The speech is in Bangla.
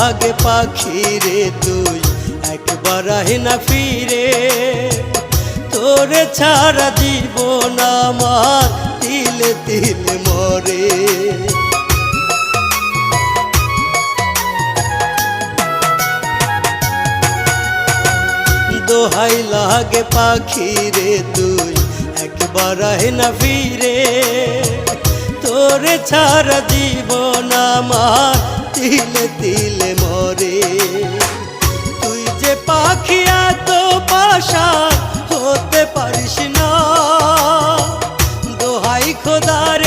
লাগে পাখি রে তুই একবার আহে না ফিরে, তোরে ছাড়া জীবন আমার তিলে তিলে মরে। দোহাই লাগে পাখি রে তুই একবার আহে না ফিরে, তোরে ছাড়া জীবন আমার তিলে তিলে মরে। তুই যে পাখি এত পাশা হতে পারিস না, দোহাই খোদার